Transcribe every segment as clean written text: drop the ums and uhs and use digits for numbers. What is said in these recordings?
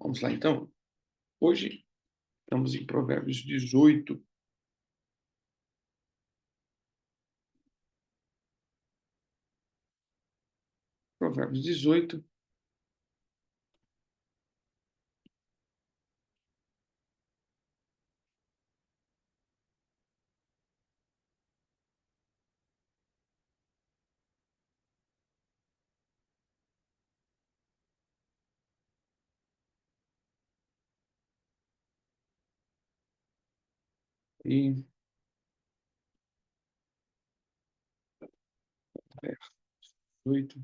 Vamos lá, então. Hoje estamos em Provérbios 18. Provérbios 18. E 18.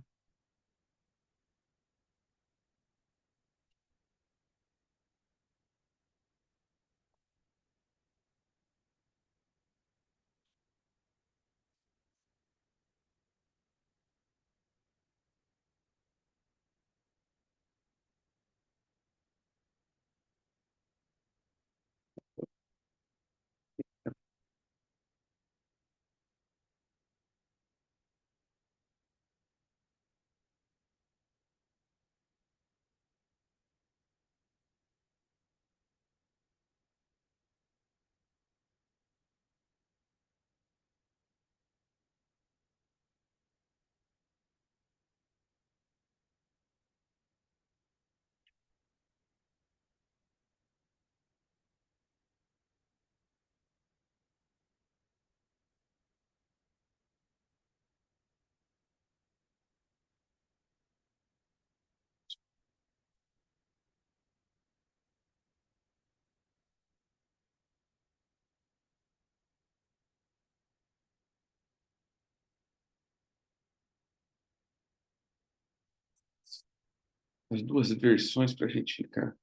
As duas versões para a gente ficar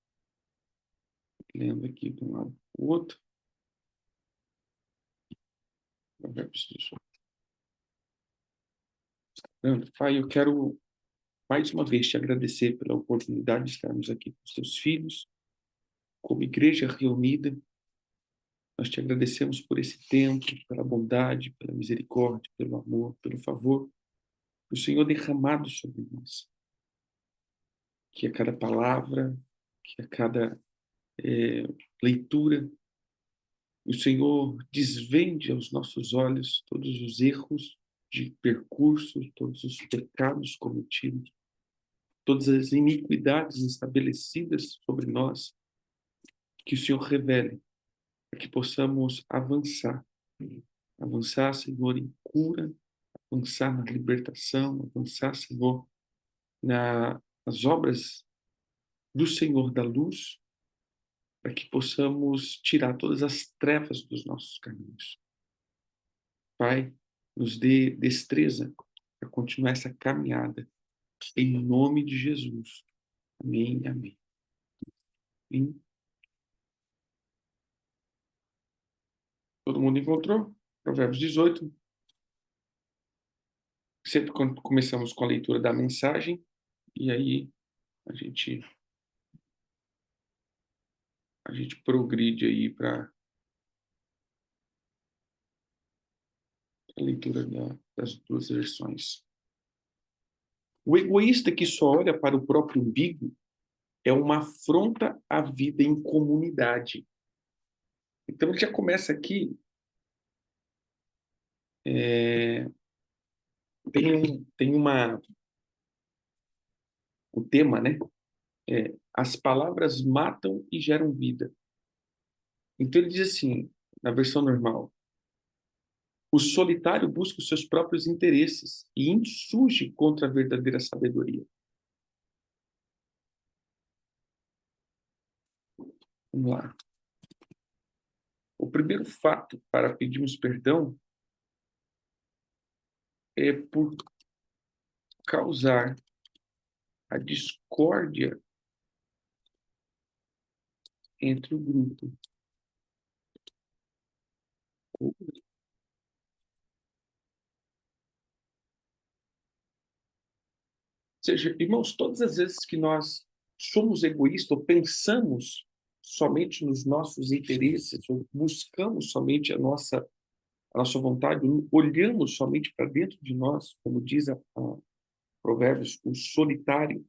lendo aqui de um lado para o outro. Provérbios 18. Pai, eu quero mais uma vez te agradecer pela oportunidade de estarmos aqui com os teus filhos, como igreja reunida. Nós te agradecemos por esse tempo, pela bondade, pela misericórdia, pelo amor, pelo favor que o Senhor derramado sobre nós. Que a cada palavra, que a cada leitura, o Senhor desvende aos nossos olhos todos os erros de percurso, todos os pecados cometidos, todas as iniquidades estabelecidas sobre nós, que o Senhor revele, para que possamos avançar. Avançar, Senhor, em cura, avançar na libertação, avançar, Senhor, nas obras do Senhor da luz, para que possamos tirar todas as trevas dos nossos caminhos. Pai, nos dê destreza para continuar essa caminhada, em nome de Jesus. Amém, amém. Todo mundo encontrou? Provérbios 18. Sempre quando começamos com a leitura da mensagem, e aí a gente progride aí para a leitura das duas versões. O egoísta que só olha para o próprio umbigo é uma afronta à vida em comunidade. Então, ele já começa aqui, o tema, né? As palavras matam e geram vida. Então, ele diz assim, na versão normal: o solitário busca os seus próprios interesses e insurge contra a verdadeira sabedoria. Vamos lá. O primeiro fato para pedirmos perdão é por causar a discórdia entre o grupo. Ou seja, irmãos, todas as vezes que nós somos egoístas ou pensamos somente nos nossos interesses, ou buscamos somente a nossa vontade, olhamos somente para dentro de nós, como diz a Provérbios, o solitário,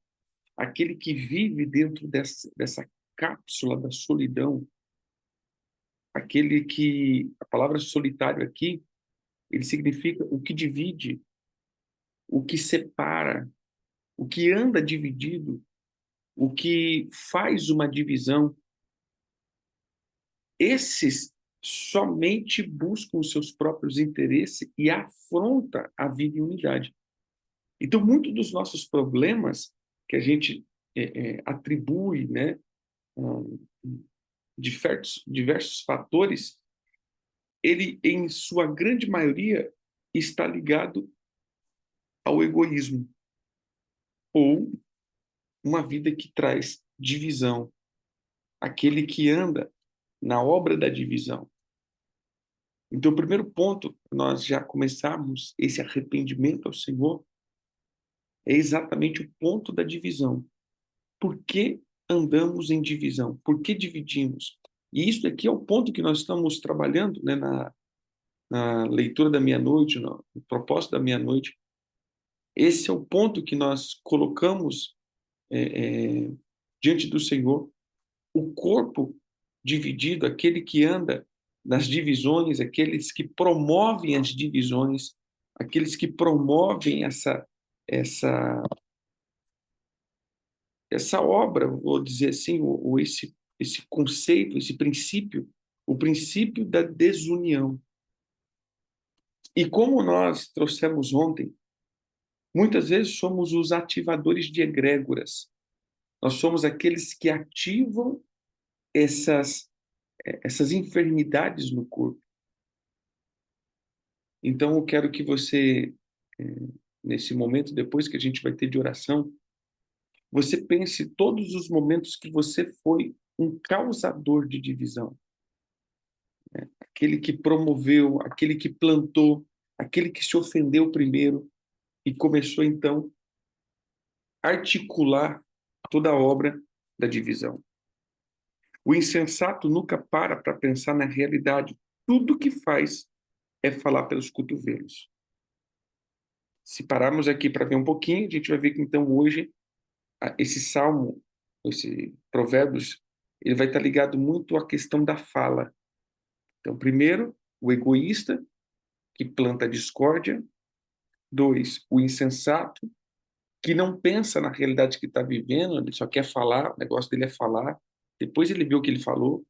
aquele que vive dentro dessa cápsula da solidão, aquele que, a palavra solitário aqui, ele significa o que divide, o que separa, o que anda dividido, o que faz uma divisão. Esses somente buscam os seus próprios interesses e afronta a vida em unidade. Então, muitos dos nossos problemas que a gente atribui, né, diversos fatores, ele, em sua grande maioria, está ligado ao egoísmo ou uma vida que traz divisão, aquele que anda na obra da divisão. Então, o primeiro ponto, nós já começarmos esse arrependimento ao Senhor, é exatamente o ponto da divisão. Por que andamos em divisão? Por que dividimos? E isso aqui é o ponto que nós estamos trabalhando, né, na leitura da meia-noite, no propósito da meia-noite. Esse é o ponto que nós colocamos diante do Senhor. O corpo dividido, aquele que anda nas divisões, aqueles que promovem as divisões, aqueles que promovem essa essa obra, vou dizer assim, ou esse conceito, esse princípio, o princípio da desunião. E como nós trouxemos ontem, muitas vezes somos os ativadores de egrégoras. Nós somos aqueles que ativam essas enfermidades no corpo. Então, eu quero que você, nesse momento, depois que a gente vai ter de oração, você pense todos os momentos que você foi um causador de divisão. Aquele que promoveu, aquele que plantou, aquele que se ofendeu primeiro e começou, então, a articular toda a obra da divisão. O insensato nunca para pensar na realidade. Tudo que faz é falar pelos cotovelos. Se pararmos aqui para ver um pouquinho, a gente vai ver que, então, hoje, esse salmo, esse provérbios, ele vai estar ligado muito à questão da fala. Então, primeiro, o egoísta, que planta discórdia. 2, o insensato, que não pensa na realidade que está vivendo, ele só quer falar, o negócio dele é falar. Depois ele viu o que ele falou.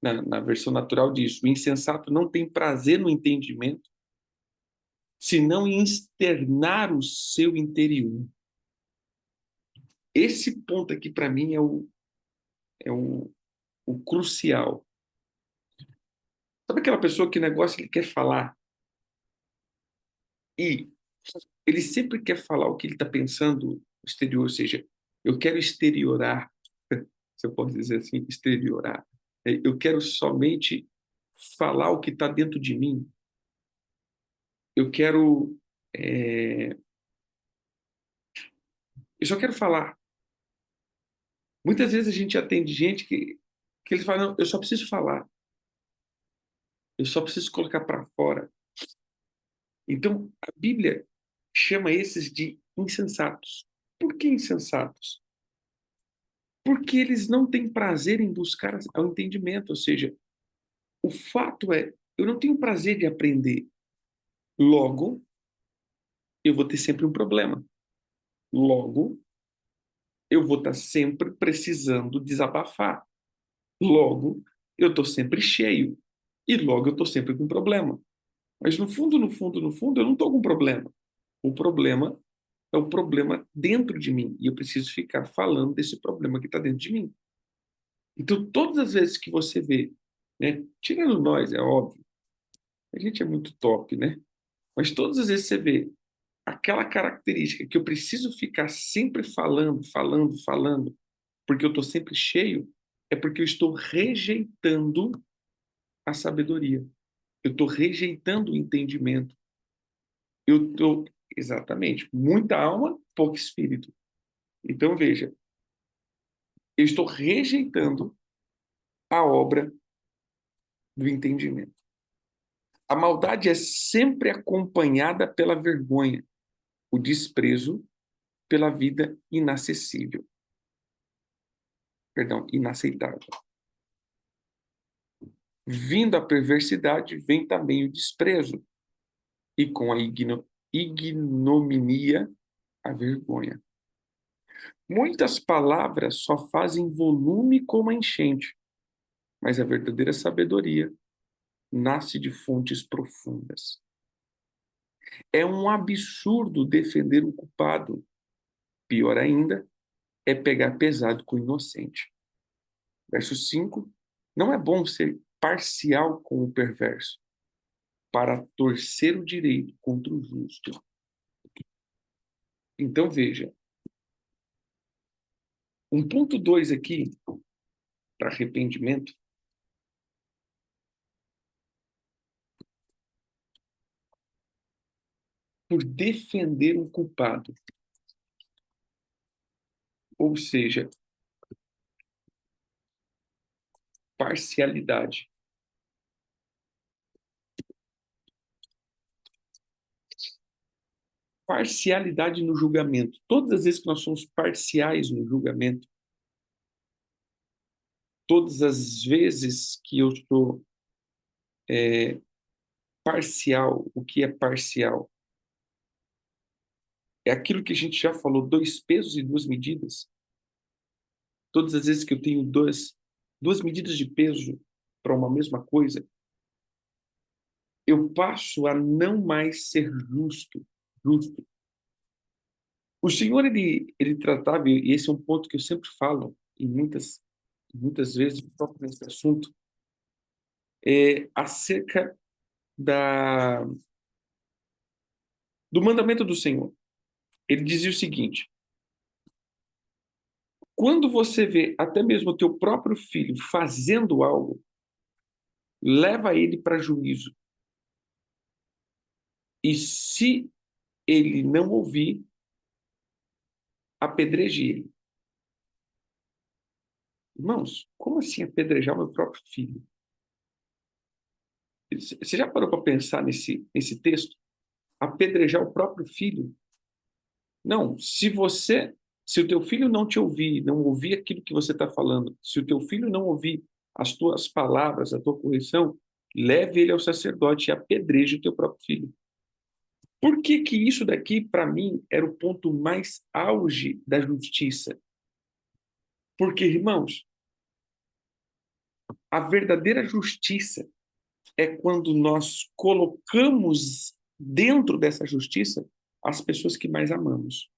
Na versão natural diz, o insensato não tem prazer no entendimento, senão em externar o seu interior. Esse ponto aqui, para mim, é o crucial. Sabe aquela pessoa que o negócio ele quer falar e ele sempre quer falar o que ele está pensando no exterior, ou seja, eu quero exteriorar, se eu posso dizer assim, exteriorar. Eu quero somente falar o que está dentro de mim. Eu quero... eu só quero falar. Muitas vezes a gente atende gente que eles falam, não, eu só preciso falar. Eu só preciso colocar para fora. Então, a Bíblia chama esses de insensatos. Por que insensatos? Porque eles não têm prazer em buscar o entendimento. Ou seja, o fato é, eu não tenho prazer de aprender. Logo, eu vou ter sempre um problema. Logo, eu vou estar sempre precisando desabafar. Logo, eu estou sempre cheio. E logo eu estou sempre com problema. Mas no fundo, no fundo, no fundo, eu não estou com problema. O problema é o problema dentro de mim. E eu preciso ficar falando desse problema que está dentro de mim. Então, todas as vezes que você vê, né, tirando nós, é óbvio, a gente é muito top, né? Mas todas as vezes você vê aquela característica que eu preciso ficar sempre falando, falando, falando, porque eu estou sempre cheio, é porque eu estou rejeitando a sabedoria. Eu estou rejeitando o entendimento. Eu estou, exatamente, muita alma, pouco espírito. Então, veja, eu estou rejeitando a obra do entendimento. A maldade é sempre acompanhada pela vergonha, o desprezo pela vida inacessível. Perdão, inaceitável. Vindo a perversidade, vem também o desprezo, e com a ignominia, a vergonha. Muitas palavras só fazem volume como a enchente, mas a verdadeira sabedoria nasce de fontes profundas. É um absurdo defender o culpado. Pior ainda, é pegar pesado com o inocente. Verso 5. Não é bom ser parcial com o perverso, para torcer o direito contra o justo. Então, veja, 1.2 aqui, para arrependimento, por defender um culpado. Ou seja, parcialidade. Parcialidade no julgamento. Todas as vezes que nós somos parciais no julgamento, todas as vezes que eu sou parcial, o que é parcial? É aquilo que a gente já falou, 2 pesos e 2 medidas. Todas as vezes que eu tenho duas medidas de peso para uma mesma coisa, eu passo a não mais ser justo. O Senhor, ele tratava, e esse é um ponto que eu sempre falo, e muitas vezes toco nesse assunto, acerca do mandamento do Senhor. Ele dizia o seguinte: quando você vê até mesmo o teu próprio filho fazendo algo, leva ele para juízo. E se ele não ouvir, apedreje ele. Irmãos, como assim apedrejar meu próprio filho? Você já parou para pensar nesse texto? Apedrejar o próprio filho? Não, se o teu filho não te ouvir, não ouvir aquilo que você está falando, se o teu filho não ouvir as tuas palavras, a tua correção, leve ele ao sacerdote e apedreje o teu próprio filho. Por que que isso daqui, para mim, era o ponto mais auge da justiça? Porque, irmãos, a verdadeira justiça é quando nós colocamos dentro dessa justiça as pessoas que mais amamos.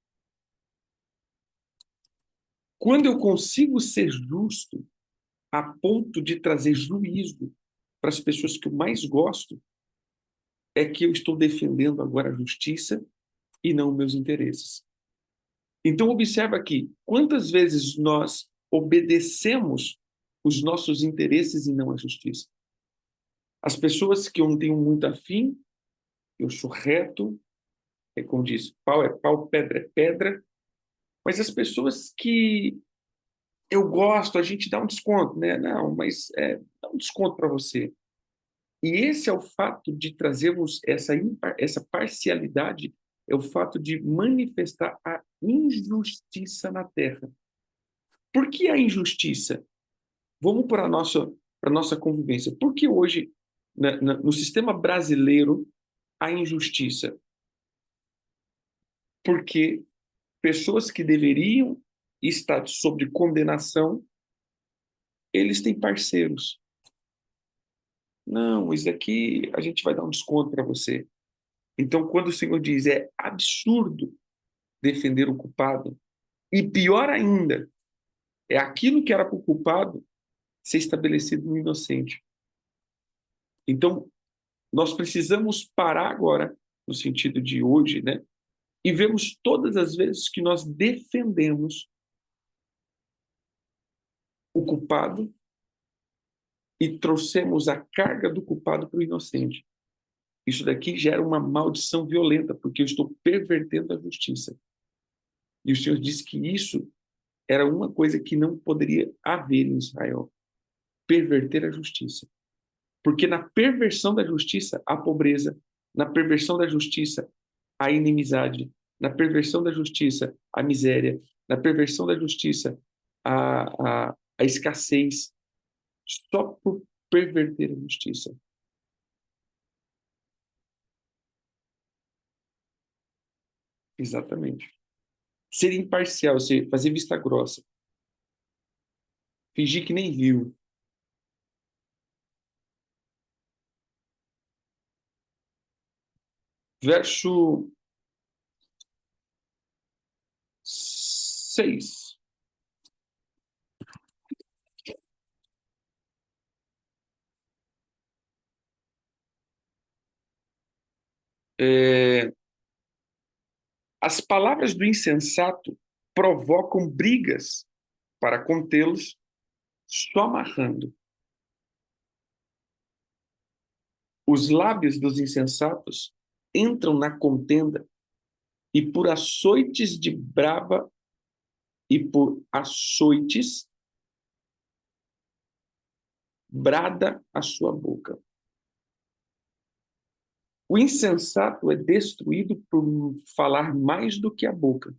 Quando eu consigo ser justo a ponto de trazer juízo para as pessoas que eu mais gosto, é que eu estou defendendo agora a justiça e não meus interesses. Então, observa aqui, quantas vezes nós obedecemos os nossos interesses e não a justiça. As pessoas que eu não tenho muito afim, eu sou reto, como diz, pau é pau, pedra é pedra, mas as pessoas que eu gosto, a gente dá um desconto, né? Não, mas dá um desconto para você. E esse é o fato de trazermos essa parcialidade, é o fato de manifestar a injustiça na Terra. Por que a injustiça? Vamos para a nossa convivência. Por que hoje, no sistema brasileiro, a injustiça? Porque pessoas que deveriam estar sob condenação, eles têm parceiros. Não, isso aqui a gente vai dar um desconto para você. Então, quando o Senhor diz é absurdo defender o culpado, e pior ainda, é aquilo que era para o culpado ser estabelecido no inocente. Então, nós precisamos parar agora, no sentido de hoje, né? E vemos todas as vezes que nós defendemos o culpado e trouxemos a carga do culpado para o inocente. Isso daqui gera uma maldição violenta, porque eu estou pervertendo a justiça. E o Senhor disse que isso era uma coisa que não poderia haver em Israel. Perverter a justiça. Porque na perversão da justiça, há pobreza. Na perversão da justiça, há inimizade. Na perversão da justiça, a miséria. Na perversão da justiça, a escassez. Só por perverter a justiça. Exatamente. Ser imparcial, fazer vista grossa. Fingir que nem viu. Verso 6. É, as palavras do insensato provocam brigas para contê-los, só amarrando. Os lábios dos insensatos entram na contenda e por açoites de brava e por açoites brada a sua boca. O insensato é destruído por falar mais do que a boca.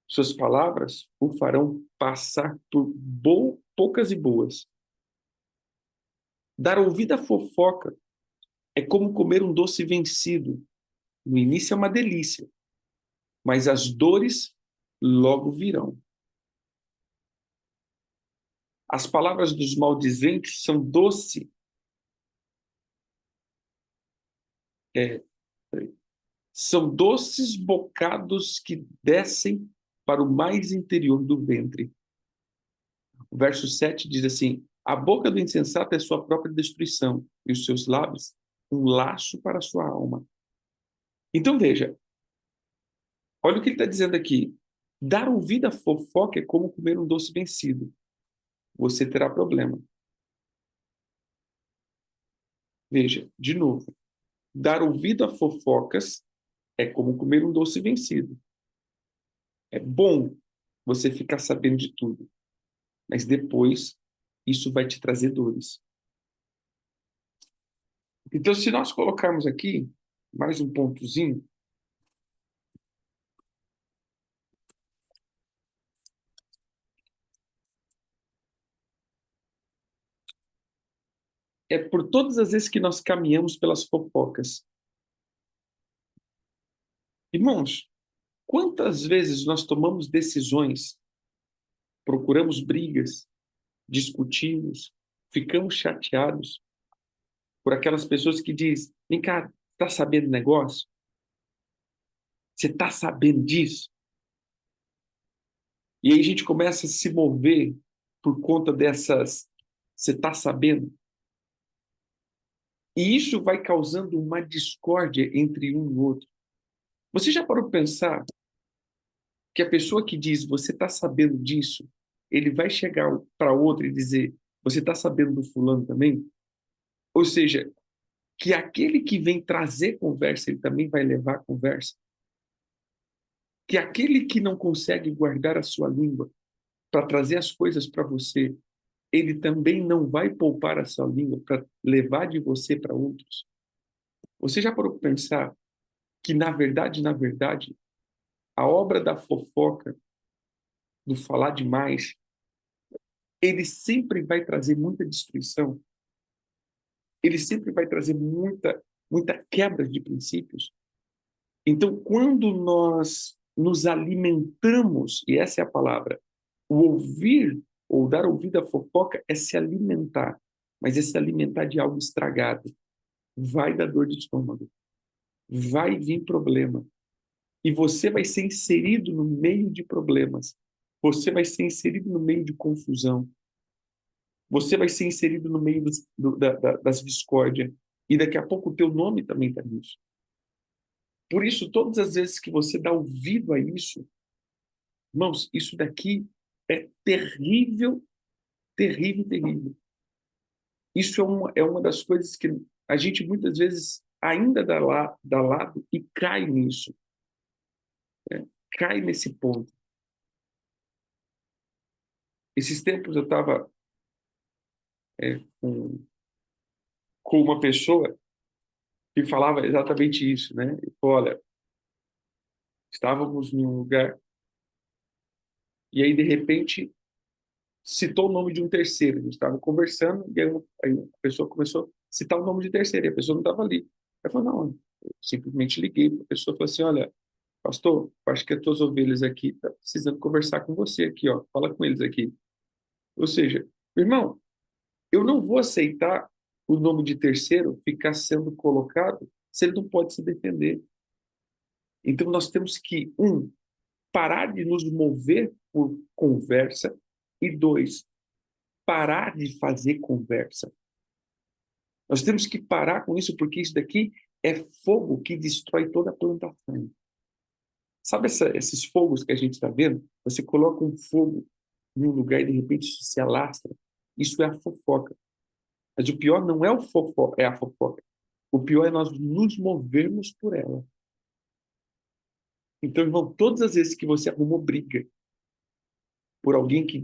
Suas palavras o farão passar por poucas e boas. Dar ouvido à fofoca é como comer um doce vencido. No início é uma delícia, mas as dores logo virão. As palavras dos maldizentes são é, são doces bocados que descem para o mais interior do ventre. O verso 7 diz assim: a boca do insensato é sua própria destruição, e os seus lábios um laço para a sua alma. Então veja, olha o que ele está dizendo aqui. Dar ouvido à fofoca é como comer um doce vencido. Você terá problema. Veja, de novo. Dar ouvido a fofocas é como comer um doce vencido. É bom você ficar sabendo de tudo, mas depois isso vai te trazer dores. Então, se nós colocarmos aqui mais um pontozinho, é por todas as vezes que nós caminhamos pelas fofocas. Irmãos, quantas vezes nós tomamos decisões, procuramos brigas, discutimos, ficamos chateados por aquelas pessoas que dizem: vem cá, tá sabendo do negócio? Você tá sabendo disso? E aí a gente começa a se mover por conta dessas. Você tá sabendo? E isso vai causando uma discórdia entre um e outro. Você já parou para pensar que a pessoa que diz você está sabendo disso, ele vai chegar para outro e dizer você está sabendo do fulano também? Ou seja, que aquele que vem trazer conversa, ele também vai levar a conversa. Que aquele que não consegue guardar a sua língua para trazer as coisas para você, ele também não vai poupar a sua língua para levar de você para outros. Você já parou para pensar que, na verdade, a obra da fofoca, do falar demais, ele sempre vai trazer muita destruição, ele sempre vai trazer muita quebra de princípios. Então, quando nós nos alimentamos, e essa é a palavra, o ouvir ou dar ouvido à fofoca é se alimentar, mas é se alimentar de algo estragado. Vai dar dor de estômago, vai vir problema, e você vai ser inserido no meio de problemas, você vai ser inserido no meio de confusão, você vai ser inserido no meio das discórdias, e daqui a pouco o teu nome também está nisso. Por isso, todas as vezes que você dá ouvido a isso, irmãos, isso daqui é terrível, terrível, terrível. Isso é uma das coisas que a gente muitas vezes ainda dá lado e cai nisso, né? Cai nesse ponto. Esses tempos eu estava com uma pessoa que falava exatamente isso, né? Ele falou: olha, Estávamos em um lugar e aí, de repente, citou o nome de um terceiro. A gente estava conversando e aí a pessoa começou a citar o nome de terceiro e a pessoa não estava ali. Eu falei, não, eu simplesmente liguei para a pessoa e falei assim, olha, pastor, acho que as tuas ovelhas aqui estão precisando conversar com você aqui, ó. Fala com eles aqui. Ou seja, irmão, eu não vou aceitar o nome de terceiro ficar sendo colocado se ele não pode se defender. Então nós temos que, parar de nos mover por conversa e dois, parar de fazer conversa. Nós temos que parar com isso porque isso daqui é fogo que destrói toda a plantação. Sabe esses fogos que a gente está vendo? Você coloca um fogo em um lugar e de repente isso se alastra. Isso é a fofoca. Mas o pior não é é a fofoca. O pior é nós nos movermos por ela. Então, irmão, todas as vezes que você arrumou briga por alguém que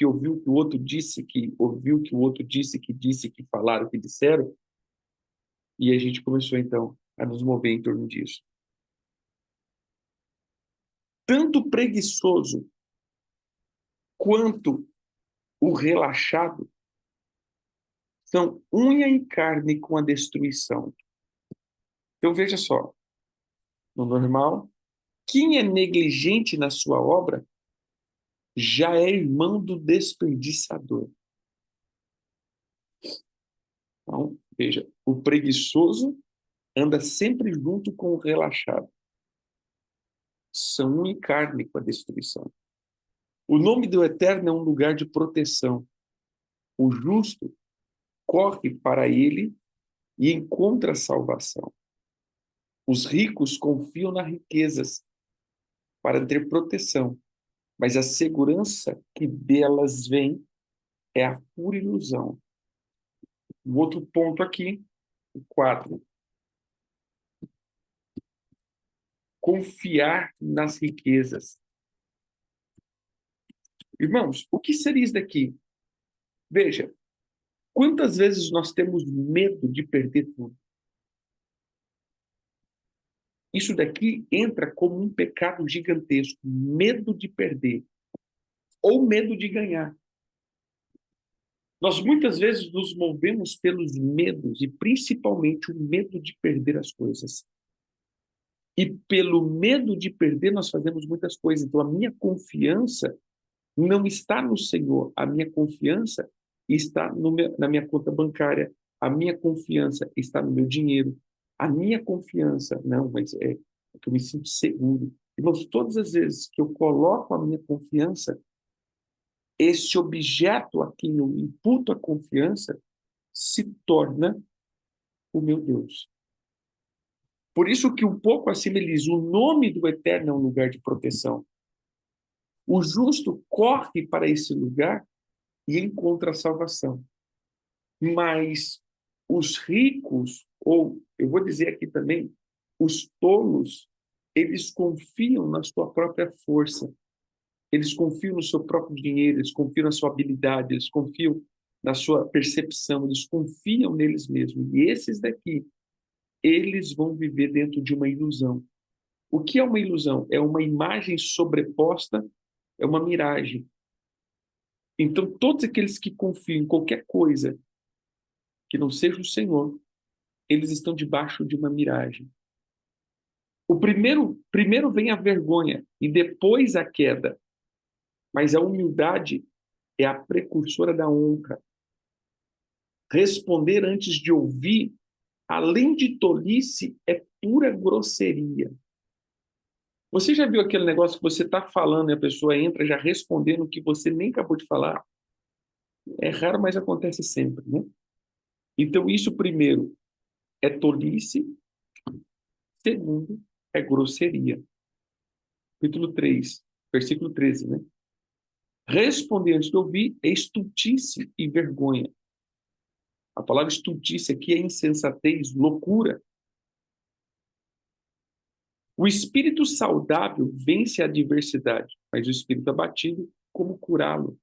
ouviu que o outro disse, que ouviu que o outro disse, que falaram, que disseram, e a gente começou então a nos mover em torno disso. Tanto o preguiçoso quanto o relaxado são unha e carne com a destruição. Então veja só, no normal, quem é negligente na sua obra já é irmão do desperdiçador. Então, veja, o preguiçoso anda sempre junto com o relaxado. São unha e carne com a destruição. O nome do Eterno é um lugar de proteção. O justo corre para ele e encontra salvação. Os ricos confiam nas riquezas para ter proteção, mas a segurança que delas vem é a pura ilusão. Um outro ponto aqui, o 4. Confiar nas riquezas. Irmãos, o que seria isso daqui? Veja, quantas vezes nós temos medo de perder tudo? Isso daqui entra como um pecado gigantesco, medo de perder ou medo de ganhar. Nós muitas vezes nos movemos pelos medos e principalmente o medo de perder as coisas. E pelo medo de perder nós fazemos muitas coisas. Então a minha confiança não está no Senhor, a minha confiança está na minha conta bancária, a minha confiança está no meu dinheiro, a minha confiança, não, mas é que eu me sinto seguro. Irmãos, todas as vezes que eu coloco a minha confiança, esse objeto a quem eu imputo a confiança se torna o meu Deus. Por isso que um pouco acima ele diz, o nome do Eterno é um lugar de proteção. O justo corre para esse lugar e encontra a salvação. Mas os ricos, ou eu vou dizer aqui também, os tolos, eles confiam na sua própria força, eles confiam no seu próprio dinheiro, eles confiam na sua habilidade, eles confiam na sua percepção, eles confiam neles mesmos. E esses daqui, eles vão viver dentro de uma ilusão. O que é uma ilusão? É uma imagem sobreposta, é uma miragem. Então, todos aqueles que confiam em qualquer coisa que não seja o Senhor, eles estão debaixo de uma miragem. O primeiro vem a vergonha e depois a queda. Mas a humildade é a precursora da honra. Responder antes de ouvir, além de tolice, é pura grosseria. Você já viu aquele negócio que você está falando e a pessoa entra já respondendo o que você nem acabou de falar? É raro, mas acontece sempre, né? Então, isso primeiro é tolice, segundo é grosseria. Capítulo 3, versículo 13, né? Responder antes de ouvir é estultice e vergonha. A palavra estultice aqui é insensatez, loucura. O espírito saudável vence a adversidade, mas o espírito abatido, como curá-lo?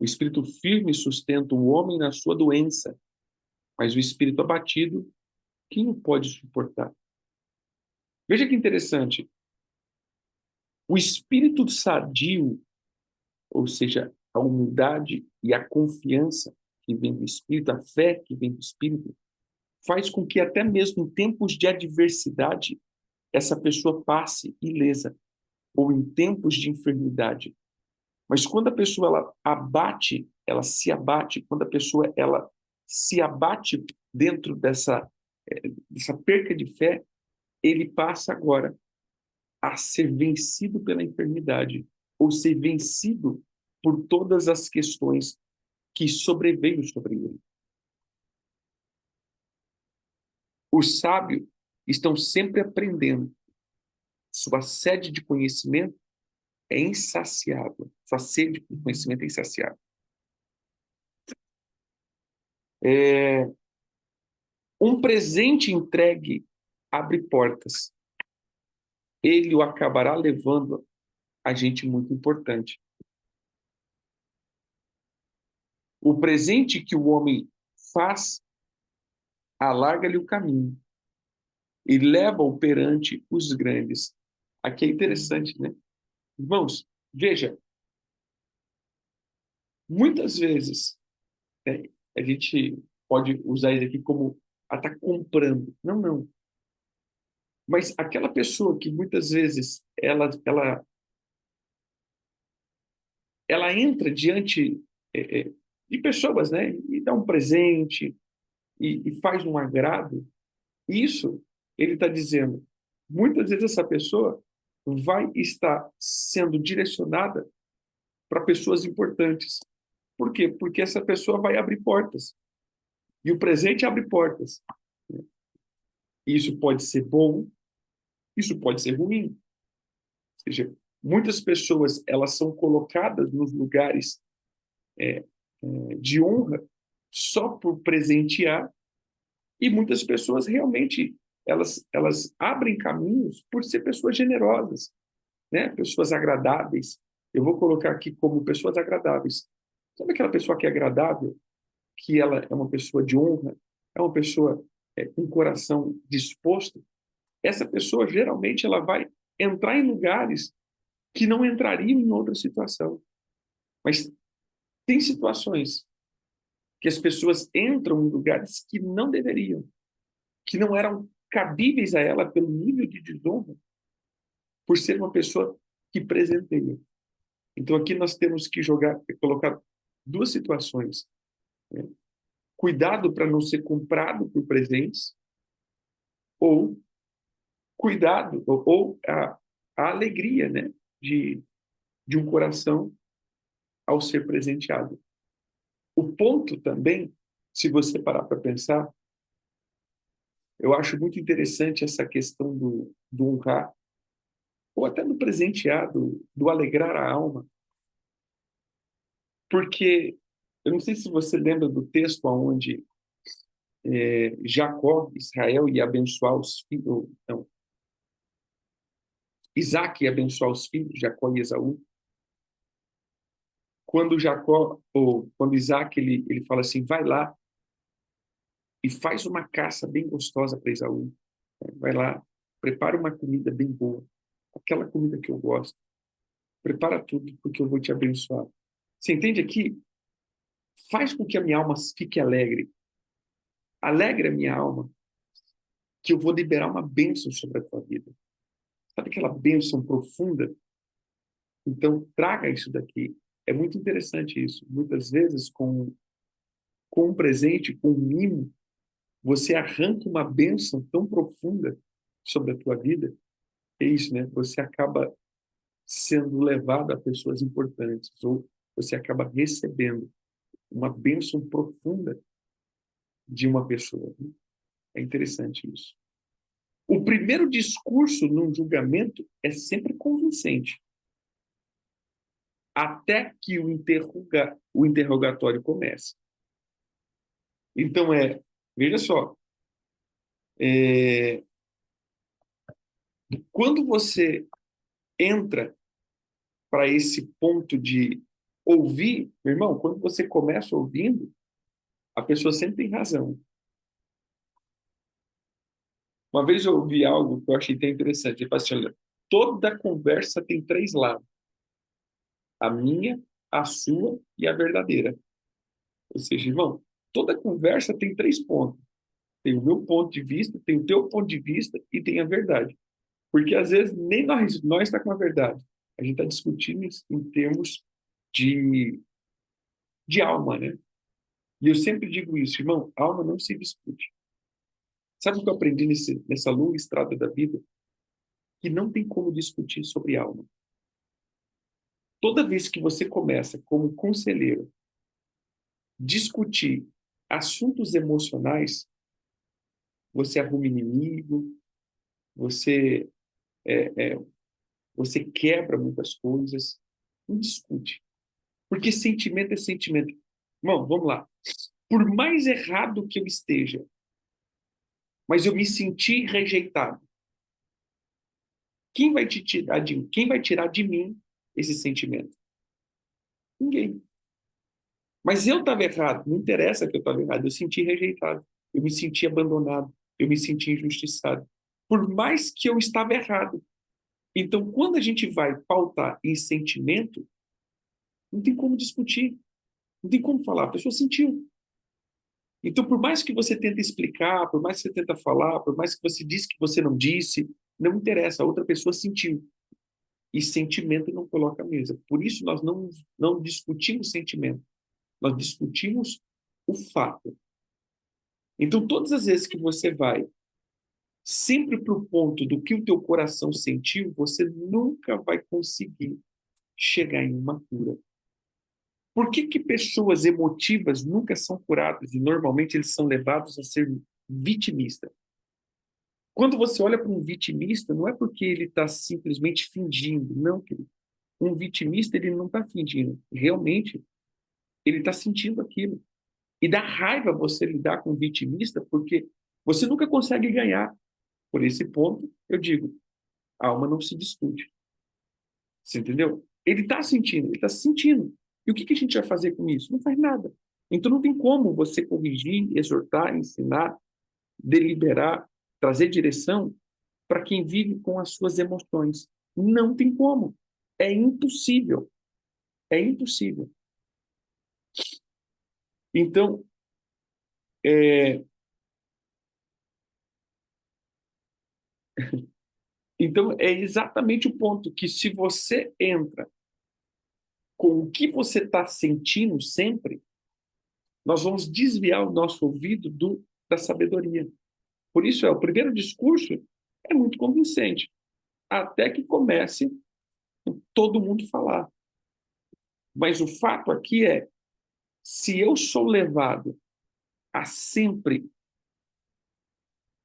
O espírito firme sustenta o homem na sua doença, mas o espírito abatido, quem o pode suportar? Veja que interessante. O espírito sadio, ou seja, a humildade e a confiança que vem do espírito, a fé que vem do espírito, faz com que até mesmo em tempos de adversidade essa pessoa passe ilesa, ou em tempos de enfermidade. Mas quando a pessoa ela se abate, quando a pessoa ela se abate dentro dessa perca de fé, ele passa agora a ser vencido pela enfermidade, ou ser vencido por todas as questões que sobreveio sobre ele. Os sábios estão sempre aprendendo. Sua sede de conhecimento é insaciável. Sua sede de conhecimento é insaciável. Um presente entregue abre portas. Ele o acabará levando a gente muito importante. O presente que o homem faz alarga-lhe o caminho e leva-o perante os grandes. Aqui é interessante, né? Irmãos, veja, muitas vezes, né, a gente pode usar isso aqui como tá comprando. Não, não. Mas aquela pessoa que muitas vezes ela entra diante de pessoas, né? E dá um presente e faz um agrado. Isso, ele está dizendo, muitas vezes essa pessoa vai estar sendo direcionada para pessoas importantes. Por quê? Porque essa pessoa vai abrir portas. E o presente abre portas. Isso pode ser bom, isso pode ser ruim. Ou seja, muitas pessoas elas são colocadas nos lugares de honra só por presentear, e muitas pessoas realmente elas abrem caminhos por ser pessoas generosas, né? Pessoas agradáveis. Eu vou colocar aqui como pessoas agradáveis. Sabe aquela pessoa que é agradável, que ela é uma pessoa de honra, é uma pessoa com o coração disposto? Essa pessoa geralmente ela vai entrar em lugares que não entrariam em outra situação. Mas tem situações que as pessoas entram em lugares que não deveriam, que não eram cabíveis a ela pelo nível de desonra, por ser uma pessoa que presenteia. Então aqui nós temos que colocar duas situações, né? Cuidado para não ser comprado por presentes, ou cuidado, ou a alegria, né, de um coração ao ser presenteado. O ponto também, se você parar para pensar, eu acho muito interessante essa questão do honrar, ou até do presentear, do alegrar a alma, porque eu não sei se você lembra do texto onde Jacó, Israel, ia abençoar os filhos, não, Isaac ia abençoar os filhos, Jacó e Esaú. Quando Jacó, ou quando Isaac, ele fala assim, vai lá e faz uma caça bem gostosa para Esaú. Vai lá, prepara uma comida bem boa, aquela comida que eu gosto. Prepara tudo, porque eu vou te abençoar. Você entende aqui? Faz com que a minha alma fique alegre. Alegra a minha alma, que eu vou liberar uma bênção sobre a tua vida. Sabe aquela bênção profunda? Então, traga isso daqui. É muito interessante isso. Muitas vezes, com um presente, com um mimo, você arranca uma bênção tão profunda sobre a tua vida. É isso, né? Você acaba sendo levado a pessoas importantes, ou você acaba recebendo uma bênção profunda de uma pessoa. É interessante isso. O primeiro discurso num julgamento é sempre convincente, até que o interrogatório comece. Então, veja só, é, quando você entra para esse ponto de ouvir, meu irmão, quando você começa ouvindo, a pessoa sempre tem razão. Uma vez eu ouvi algo que eu achei até interessante. Ele falou assim, olha, toda conversa tem três lados. A minha, a sua e a verdadeira. Ou seja, irmão, toda conversa tem três pontos. Tem o meu ponto de vista, tem o teu ponto de vista e tem a verdade. Porque às vezes nem nós está com a verdade. A gente está discutindo em termos de, de alma, né? E eu sempre digo isso, irmão, alma não se discute. Sabe o que eu aprendi nessa longa estrada da vida? Que não tem como discutir sobre alma. Toda vez que você começa, como conselheiro, discutir assuntos emocionais, você arruma inimigo, você, você quebra muitas coisas. Não discute. Porque sentimento é sentimento. Irmão, vamos lá. Por mais errado que eu esteja, mas eu me senti rejeitado, quem vai tirar de mim esse sentimento? Ninguém. Mas eu estava errado, não interessa que eu estava errado, eu senti rejeitado, eu me senti abandonado, eu me senti injustiçado. Por mais que eu estava errado. Então, quando a gente vai pautar em sentimento, não tem como discutir, não tem como falar, a pessoa sentiu. Então, por mais que você tente explicar, por mais que você tenta falar, por mais que você disse que você não disse, não interessa, a outra pessoa sentiu. E sentimento não coloca a mesa. Por isso nós não discutimos sentimento, nós discutimos o fato. Então, todas as vezes que você vai sempre para o ponto do que o teu coração sentiu, você nunca vai conseguir chegar em uma cura. Por que que pessoas emotivas nunca são curadas e normalmente eles são levados a ser vitimistas? Quando você olha para um vitimista, não é porque ele está simplesmente fingindo, não, querido. Um vitimista, ele não está fingindo. Realmente, ele está sentindo aquilo. E dá raiva você lidar com um vitimista, porque você nunca consegue ganhar. Por esse ponto, eu digo, a alma não se discute. Você entendeu? Ele está sentindo, ele está sentindo. E o que que a gente vai fazer com isso? Não faz nada. Então não tem como você corrigir, exortar, ensinar, deliberar, trazer direção para quem vive com as suas emoções. Não tem como. É impossível. É impossível. Então, é, então é exatamente o ponto que se você entra com o que você está sentindo sempre, nós vamos desviar o nosso ouvido da sabedoria. Por isso, o primeiro discurso é muito convincente, até que comece todo mundo falar. Mas o fato aqui é, se eu sou levado a sempre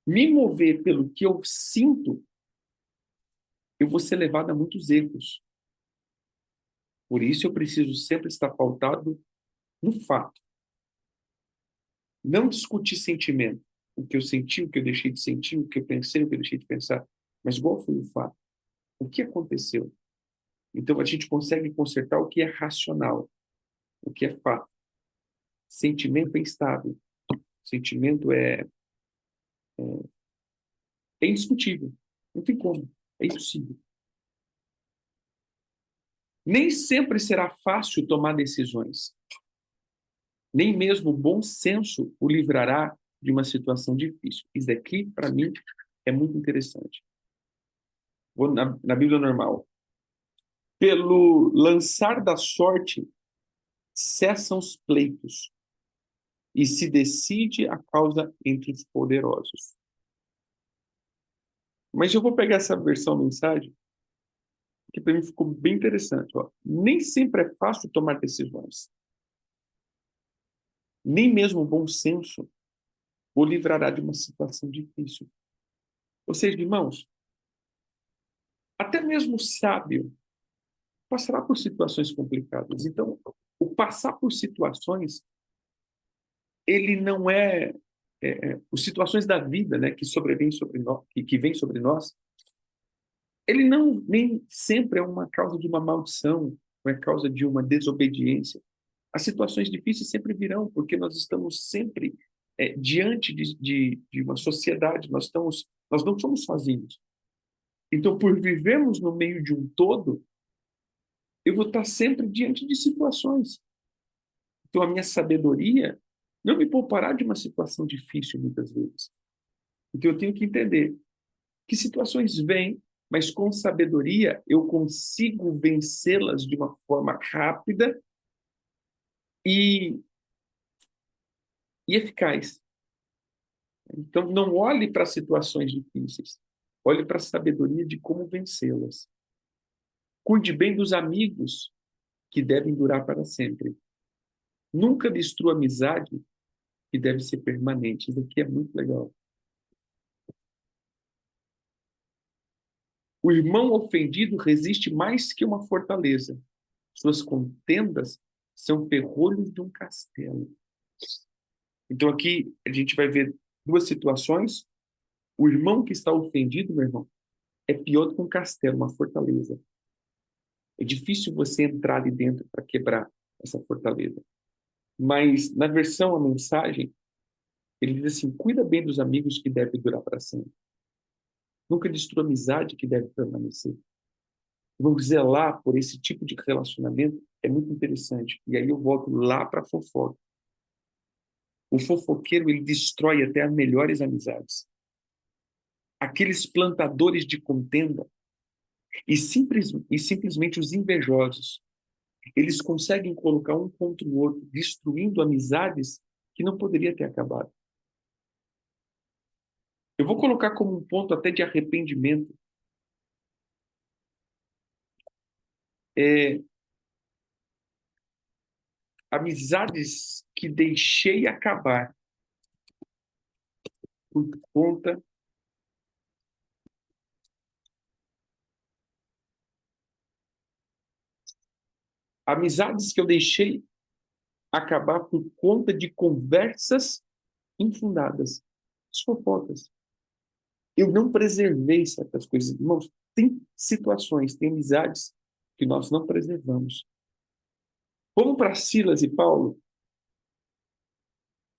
me mover pelo que eu sinto, eu vou ser levado a muitos erros. Por isso, eu preciso sempre estar pautado no fato. Não discutir sentimento. O que eu senti, o que eu deixei de sentir, o que eu pensei, o que eu deixei de pensar. Mas qual foi o fato? O que aconteceu? Então, a gente consegue consertar o que é racional, o que é fato. Sentimento é instável. Sentimento é indiscutível. Não tem como. É impossível. Nem sempre será fácil tomar decisões. Nem mesmo o bom senso o livrará de uma situação difícil. Isso daqui, para mim, é muito interessante. Vou na Bíblia normal. Pelo lançar da sorte, cessam os pleitos e se decide a causa entre os poderosos. Mas eu vou pegar essa versão mensagem, que para mim ficou bem interessante. Ó. Nem sempre é fácil tomar decisões. Nem mesmo o bom senso o livrará de uma situação difícil. Ou seja, irmãos, até mesmo o sábio passará por situações complicadas. Então, o passar por situações, ele não as situações da vida, né, que sobrevêm sobre nós, que vêm sobre nós, ele não nem sempre é uma causa de uma maldição, ou é causa de uma desobediência. As situações difíceis sempre virão, porque nós estamos sempre diante de uma sociedade, nós estamos Nós não somos sozinhos. Então, por vivermos no meio de um todo, eu vou estar sempre diante de situações. Então, a minha sabedoria não me poupará de uma situação difícil, muitas vezes. Então, eu tenho que entender que situações vêm, mas com sabedoria eu consigo vencê-las de uma forma rápida e, e eficaz. Então, não olhe para situações difíceis, olhe para a sabedoria de como vencê-las. Cuide bem dos amigos que devem durar para sempre. Nunca destrua a amizade que deve ser permanente. Isso aqui é muito legal. O irmão ofendido resiste mais que uma fortaleza. Suas contendas são ferrolhos de um castelo. Então aqui a gente vai ver duas situações. O irmão que está ofendido, meu irmão, é pior do que um castelo, uma fortaleza. É difícil você entrar ali dentro para quebrar essa fortaleza. Mas na versão, a mensagem, ele diz assim: cuida bem dos amigos que devem durar para sempre. Nunca destrua a amizade que deve permanecer. Vamos zelar por esse tipo de relacionamento, é muito interessante. E aí eu volto lá para a fofoca. O fofoqueiro, ele destrói até as melhores amizades. Aqueles plantadores de contenda e simplesmente os invejosos, eles conseguem colocar um contra o outro, destruindo amizades que não poderia ter acabado. Eu vou colocar como um ponto até de arrependimento. É, amizades que deixei acabar por conta amizades que eu deixei acabar por conta de conversas infundadas, as fofocas. Eu não preservei certas coisas. Irmãos, tem situações, tem amizades que nós não preservamos. Vamos para Silas e Paulo,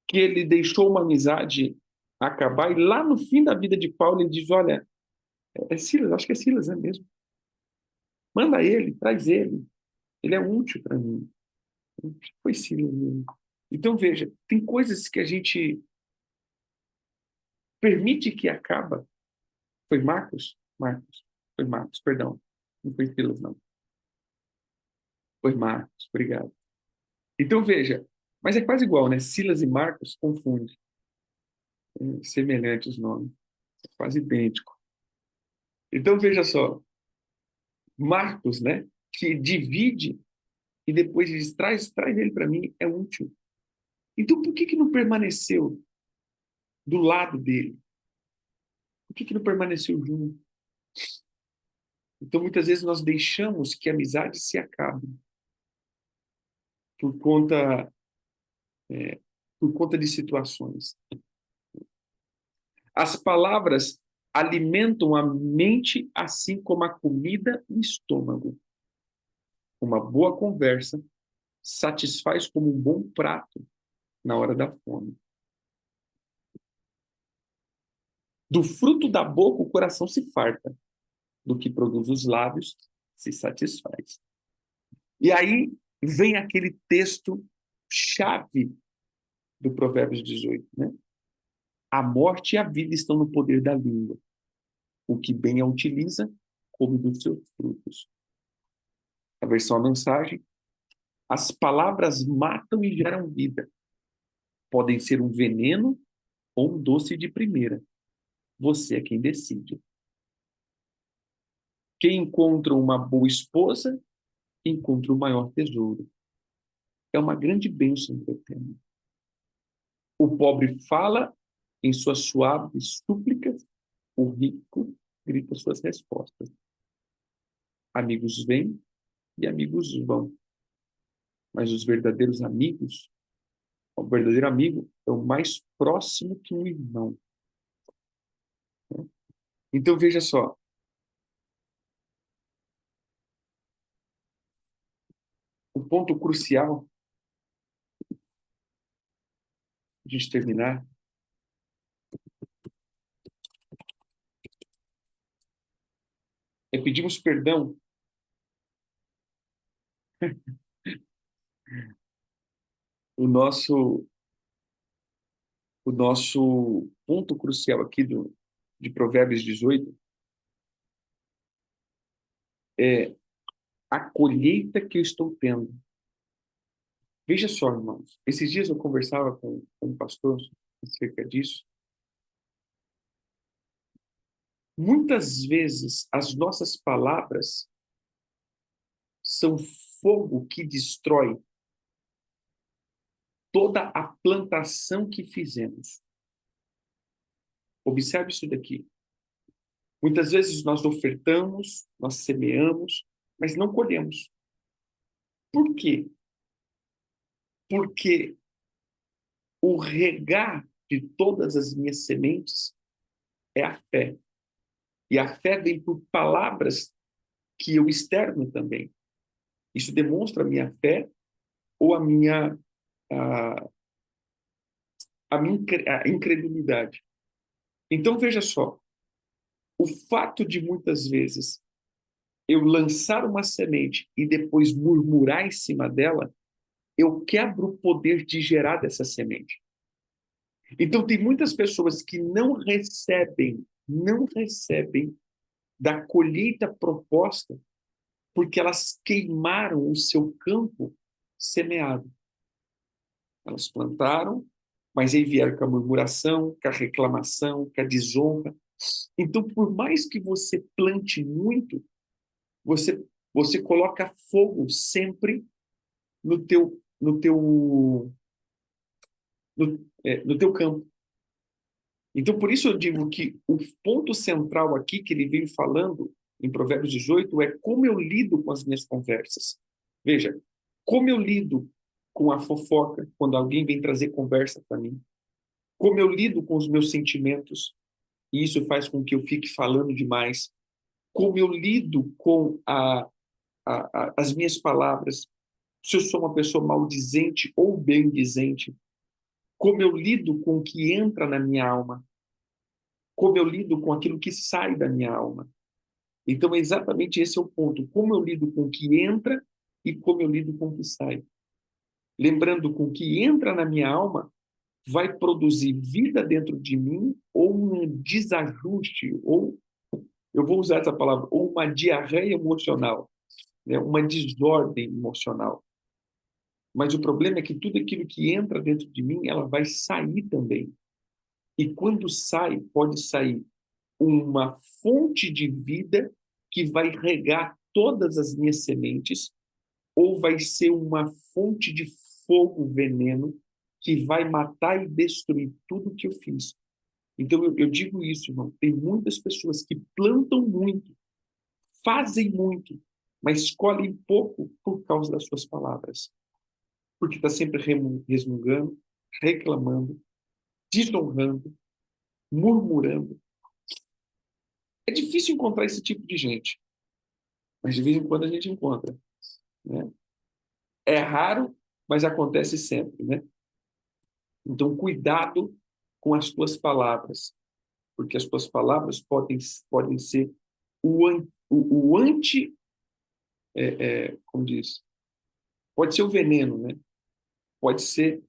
que ele deixou uma amizade acabar, e lá no fim da vida de Paulo ele diz: olha, é Silas, acho que é Silas, é mesmo. Manda ele, traz ele é útil para mim. Foi Silas mesmo. Então, veja, tem coisas que a gente permite que acaba. Foi Marcos? Marcos. Foi Marcos, perdão. Não foi Silas, não. Foi Marcos, obrigado. Então, veja, mas é quase igual, né? Silas e Marcos confunde. É semelhante os nomes. É quase idêntico. Então, veja só. Marcos, né? Que divide e depois diz, traz ele para mim, é útil. Então, por que não permaneceu do lado dele? Por que não permaneceu junto? Então, muitas vezes nós deixamos que a amizade se acabe por conta, por conta de situações. As palavras alimentam a mente assim como a comida o estômago. Uma boa conversa satisfaz como um bom prato na hora da fome. Do fruto da boca o coração se farta, do que produz os lábios se satisfaz. E aí vem aquele texto chave do Provérbios 18, né? A morte e a vida estão no poder da língua. O que bem a utiliza, come dos seus frutos. A versão a mensagem: as palavras matam e geram vida. Podem ser um veneno ou um doce de primeira. Você é quem decide. Quem encontra uma boa esposa, encontra o maior tesouro. É uma grande bênção que eu tenho. O pobre fala em suas suaves súplicas, o rico grita suas respostas. Amigos vêm e amigos vão, mas os verdadeiros amigos, o verdadeiro amigo é o mais próximo que um irmão. Então veja só, o ponto crucial de a gente terminar pedimos perdão. O nosso, o nosso ponto crucial aqui de Provérbios 18 é a colheita que eu estou tendo. Veja só, irmãos, esses dias eu conversava com um pastor acerca disso. Muitas vezes as nossas palavras são fogo que destrói toda a plantação que fizemos. Observe isso daqui. Muitas vezes nós ofertamos, nós semeamos, mas não colhemos. Por quê? Porque o regar de todas as minhas sementes é a fé. E a fé vem por palavras que eu externo também. Isso demonstra a minha fé ou a, a incredulidade. Então, veja só, o fato de muitas vezes eu lançar uma semente e depois murmurar em cima dela, eu quebro o poder de gerar dessa semente. Então, tem muitas pessoas que não recebem da colheita proposta porque elas queimaram o seu campo semeado. Elas plantaram, mas aí vieram com a murmuração, com a reclamação, com a desonra. Então, por mais que você plante muito, você, você coloca fogo sempre no teu campo. Então, por isso eu digo que o ponto central aqui que ele veio falando em Provérbios 18 é como eu lido com as minhas conversas. Veja, como eu lido com a fofoca quando alguém vem trazer conversa para mim. Como eu lido com os meus sentimentos, e isso faz com que eu fique falando demais. Como eu lido com as minhas palavras, se eu sou uma pessoa maldizente ou bendizente. Como eu lido com o que entra na minha alma. Como eu lido com aquilo que sai da minha alma. Então, exatamente esse é o ponto. Como eu lido com o que entra e como eu lido com o que sai. Lembrando que o que entra na minha alma vai produzir vida dentro de mim ou um desajuste, ou, eu vou usar essa palavra, ou uma diarreia emocional, né? Uma desordem emocional. Mas o problema é que tudo aquilo que entra dentro de mim, ela vai sair também. E quando sai, pode sair uma fonte de vida que vai regar todas as minhas sementes, ou vai ser uma fonte de fogo, veneno, que vai matar e destruir tudo que eu fiz. Então, eu digo isso, irmão. Tem muitas pessoas que plantam muito, fazem muito, mas colhem pouco por causa das suas palavras. Porque está sempre resmungando, reclamando, desonrando, murmurando. É difícil encontrar esse tipo de gente, mas de vez em quando a gente encontra, né? É raro, mas acontece sempre, né? Então, cuidado com as tuas palavras, porque as tuas palavras podem ser o anti, como diz, pode ser o veneno, né? Pode ser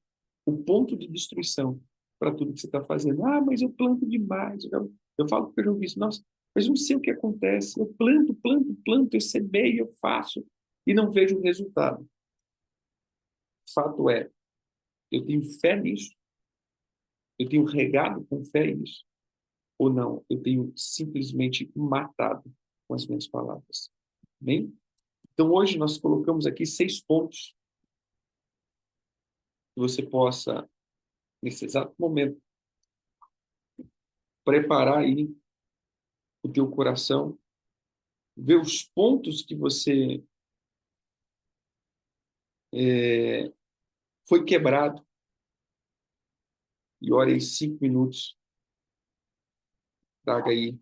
o ponto de destruição para tudo que você está fazendo. Ah, mas eu planto demais. Eu falo para o isso, nossa, mas não sei o que acontece. Eu planto, planto, planto, eu semeio, eu faço e não vejo o resultado. Fato é, eu tenho fé nisso, eu tenho regado com fé nisso, ou não, eu tenho simplesmente matado com as minhas palavras. Bem? Então, hoje nós colocamos aqui 6 pontos que você possa, nesse exato momento, preparar aí o teu coração, ver os pontos que você foi quebrado e ore em 5 minutos, traga aí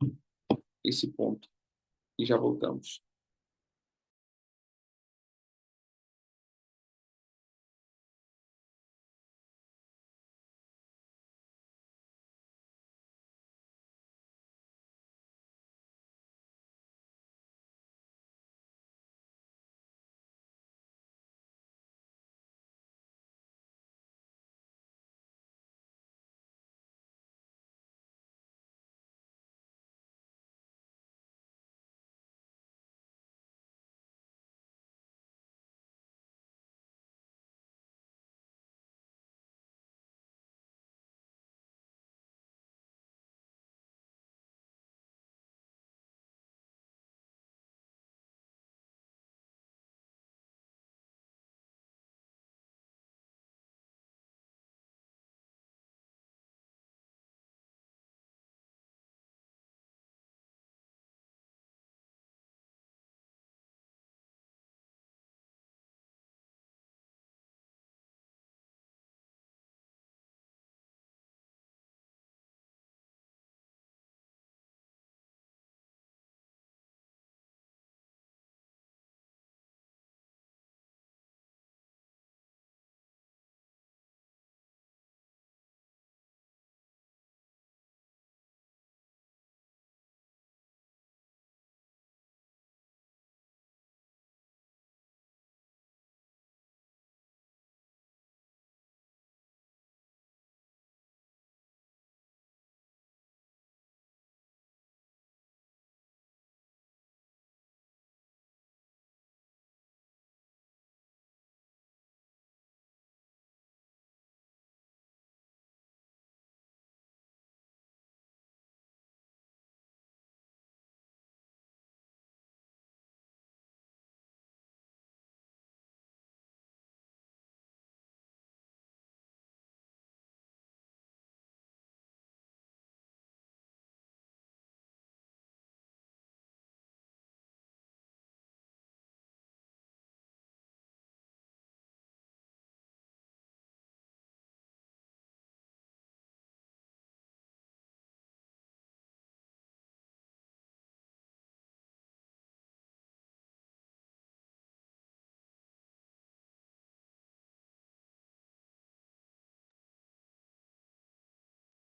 esse ponto e já voltamos.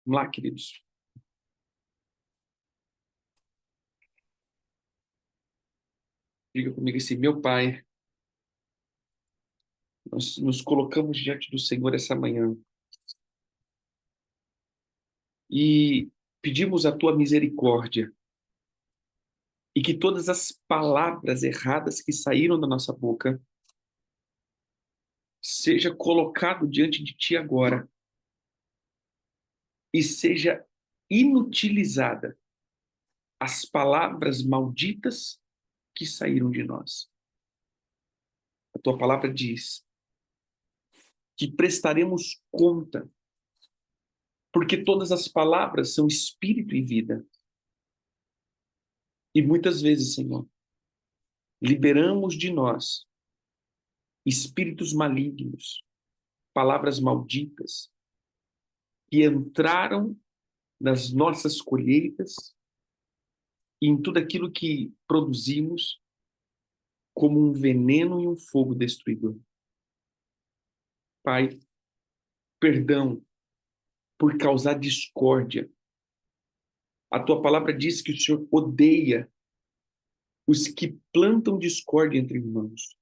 Vamos lá, queridos. Diga comigo assim, meu Pai, nós nos colocamos diante do Senhor essa manhã e pedimos a tua misericórdia e que todas as palavras erradas que saíram da nossa boca seja colocado diante de ti agora e seja inutilizada as palavras malditas que saíram de nós. A tua palavra diz que prestaremos conta, porque todas as palavras são espírito e vida. E muitas vezes, Senhor, liberamos de nós espíritos malignos, palavras malditas, que entraram nas nossas colheitas e em tudo aquilo que produzimos como um veneno e um fogo destruidor. Pai, perdão por causar discórdia. A tua palavra diz que o Senhor odeia os que plantam discórdia entre irmãos.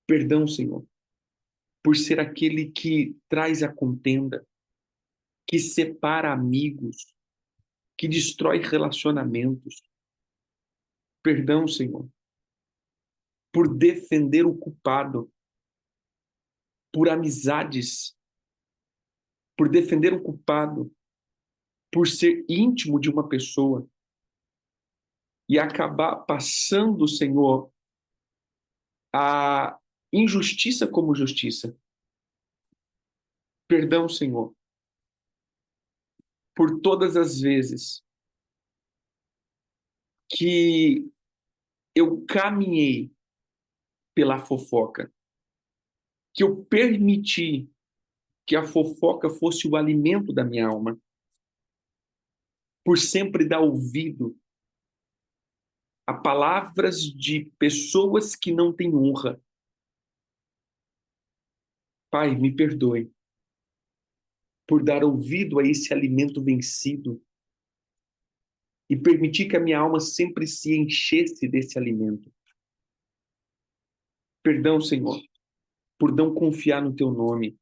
Perdão, Senhor, por ser aquele que traz a contenda, que separa amigos, que destrói relacionamentos. Perdão, Senhor, por defender o culpado, por amizades, por defender o culpado, por ser íntimo de uma pessoa e acabar passando, Senhor, a injustiça como justiça. Perdão, Senhor, por todas as vezes que eu caminhei pela fofoca, que eu permiti que a fofoca fosse o alimento da minha alma, por sempre dar ouvido a palavras de pessoas que não têm honra. Pai, me perdoe por dar ouvido a esse alimento vencido e permitir que a minha alma sempre se enchesse desse alimento. Perdão, Senhor, por não confiar no teu nome,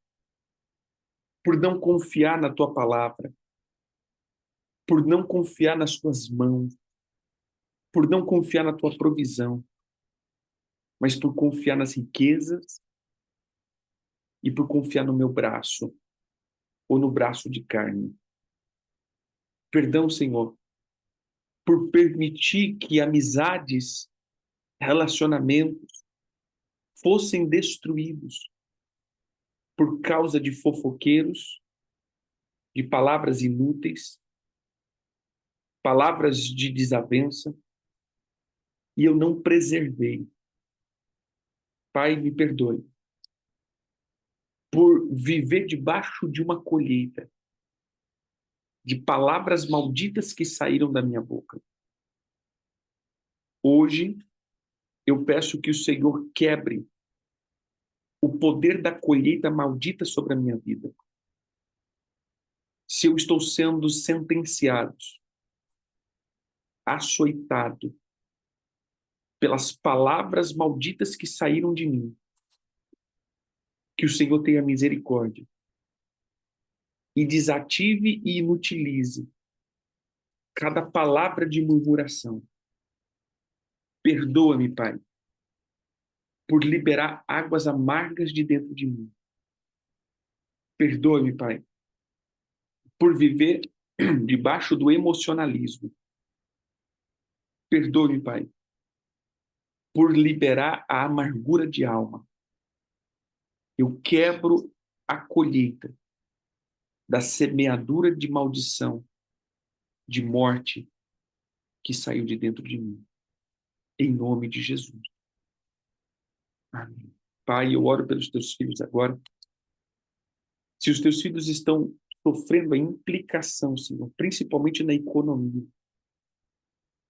por não confiar na tua palavra, por não confiar nas tuas mãos, por não confiar na tua provisão, mas por confiar nas riquezas e por confiar no meu braço ou no braço de carne. Perdão, Senhor, por permitir que amizades, relacionamentos fossem destruídos por causa de fofoqueiros, de palavras inúteis, palavras de desavença, e eu não preservei. Pai, me perdoe por viver debaixo de uma colheita de palavras malditas que saíram da minha boca. Hoje, eu peço que o Senhor quebre o poder da colheita maldita sobre a minha vida. Se eu estou sendo sentenciado, açoitado pelas palavras malditas que saíram de mim, que o Senhor tenha misericórdia e desative e inutilize cada palavra de murmuração. Perdoa-me, Pai, por liberar águas amargas de dentro de mim. Perdoa-me, Pai, por viver debaixo do emocionalismo. Perdoe-me, Pai, por liberar a amargura de alma. Eu quebro a colheita da semeadura de maldição, de morte que saiu de dentro de mim. Em nome de Jesus. Amém. Pai, eu oro pelos teus filhos agora. Se os teus filhos estão sofrendo a implicação, Senhor, principalmente na economia,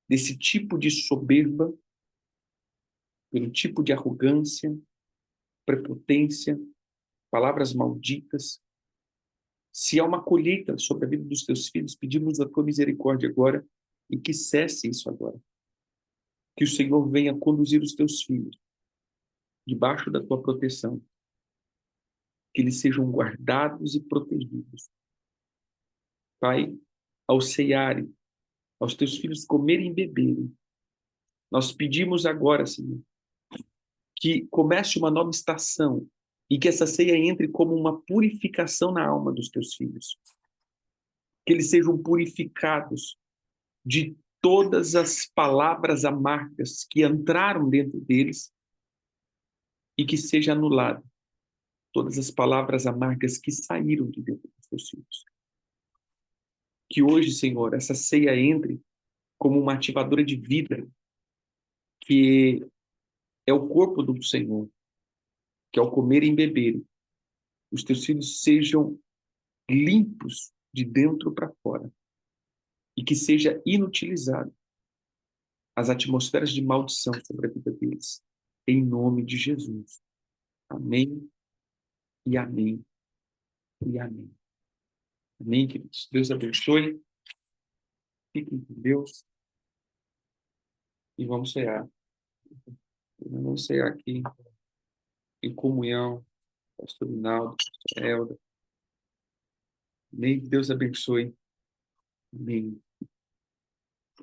desse tipo de soberba, pelo tipo de arrogância, prepotência, palavras malditas, Se há uma colheita sobre a vida dos teus filhos, pedimos a tua misericórdia agora e que cesse isso agora. Que o Senhor venha conduzir os teus filhos debaixo da tua proteção. Que eles sejam guardados e protegidos. Pai, ao cearem, aos teus filhos comerem e beberem, nós pedimos agora, Senhor, que comece uma nova estação e que essa ceia entre como uma purificação na alma dos teus filhos. Que eles sejam purificados de todas as palavras amargas que entraram dentro deles e que seja anulado todas as palavras amargas que saíram de dentro dos teus filhos. Que hoje, Senhor, essa ceia entre como uma ativadora de vida, que é o corpo do Senhor, que ao comerem e beberem, os teus filhos sejam limpos de dentro para fora e que seja inutilizado as atmosferas de maldição sobre a vida deles. Em nome de Jesus. Amém e amém e amém. Amém, queridos. Deus abençoe. Fiquem com Deus e vamos cear. Vamos cear aqui em comunhão. Pastor Rinaldo, Pastor Helder. Amém. Deus abençoe. Amém.